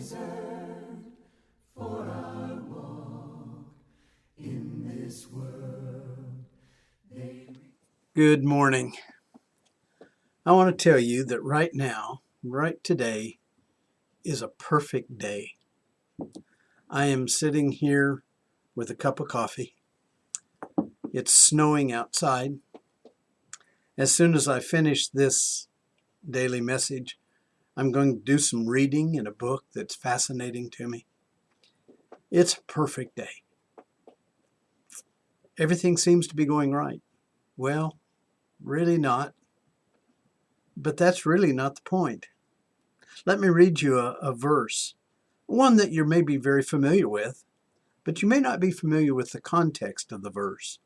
desert, for I walk in this world. Good morning. I want to tell you that right now, right today, is a perfect day. I am sitting here with a cup of coffee. It's snowing outside. As soon as I finish this daily message, I'm going to do some reading in a book that's fascinating to me. It's a perfect day. Everything seems to be going right. Well, really not. But that's really not the point. Let me read you a verse, one that you're maybe very familiar with, but you may not be familiar with the context of the verse.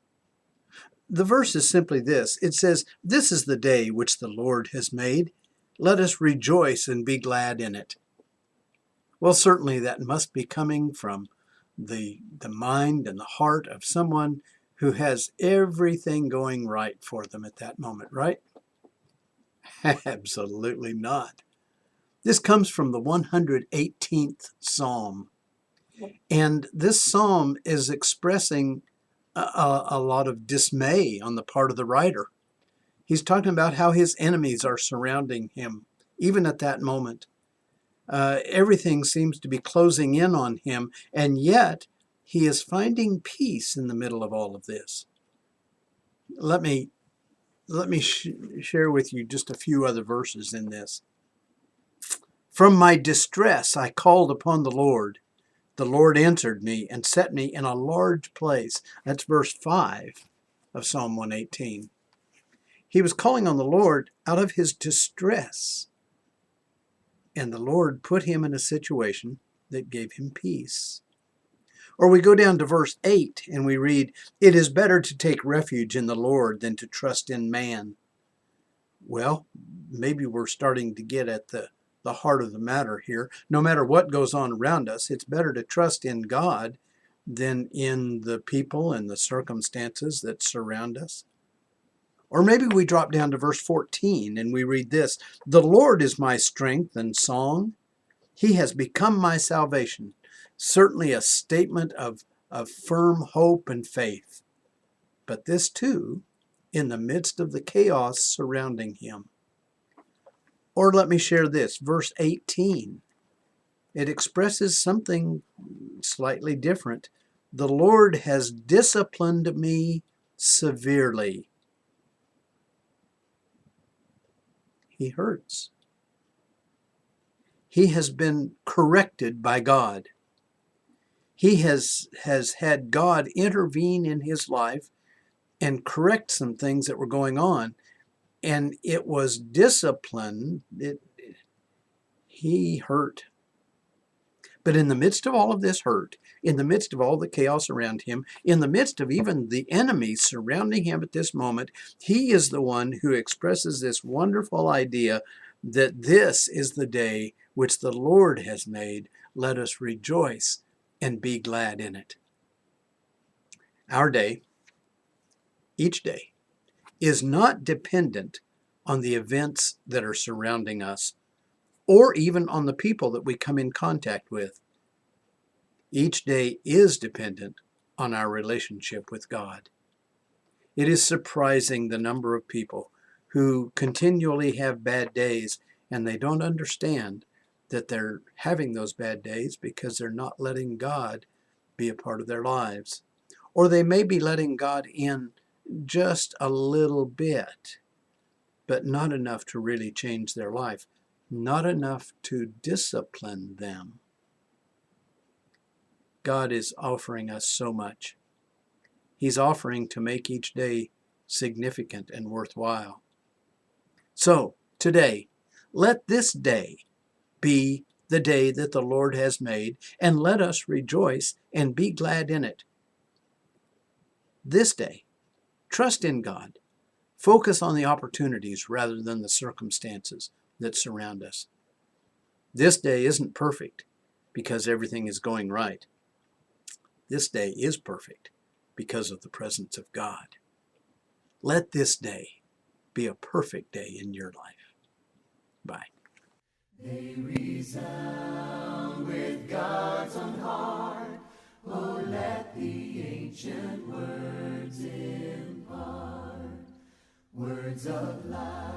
The verse is simply this. It says, "This is the day which the Lord has made. Let us rejoice and be glad in it." Well, certainly that must be coming from the mind and the heart of someone who has everything going right for them at that moment, right? Absolutely not. This comes from the 118th Psalm. And this psalm is expressing a lot of dismay on the part of the writer. He's talking about how his enemies are surrounding him, even at that moment. Everything seems to be closing in on him, and yet he is finding peace in the middle of all of this. Let me share with you just a few other verses in this. "From my distress I called upon the Lord. The Lord answered me and set me in a large place." That's verse 5 of Psalm 118. He was calling on the Lord out of his distress, and the Lord put him in a situation that gave him peace. Or we go down to verse 8 and we read, "It is better to take refuge in the Lord than to trust in man." Well, maybe we're starting to get at the heart of the matter here. No matter what goes on around us, it's better to trust in God than in the people and the circumstances that surround us. Or maybe we drop down to verse 14 and we read this, "The Lord is my strength and song. He has become my salvation." Certainly a statement of firm hope and faith. But this too, in the midst of the chaos surrounding him. Or let me share this, verse 18. It expresses something slightly different. "The Lord has disciplined me severely." He hurts. He has been corrected by God. He has had God intervene in his life and correct some things that were going on. And it was discipline. He hurt. But in the midst of all of this hurt, in the midst of all the chaos around him, in the midst of even the enemies surrounding him at this moment, he is the one who expresses this wonderful idea that this is the day which the Lord has made. Let us rejoice and be glad in it. Our day, each day, is not dependent on the events that are surrounding us or even on the people that we come in contact with. Each day is dependent on our relationship with God. It is surprising the number of people who continually have bad days and they don't understand that they're having those bad days because they're not letting God be a part of their lives. Or they may be letting God in just a little bit, but not enough to really change their life, not enough to discipline them. God is offering us so much. He's offering to make each day significant and worthwhile. So, today, let this day be the day that the Lord has made, and let us rejoice and be glad in it. This day, trust in God. Focus on the opportunities rather than the circumstances that surround us. This day isn't perfect because everything is going right. This day is perfect because of the presence of God. Let this day be a perfect day in your life. Bye. They resound with God's own heart. Oh, let the ancient words impart, words of life.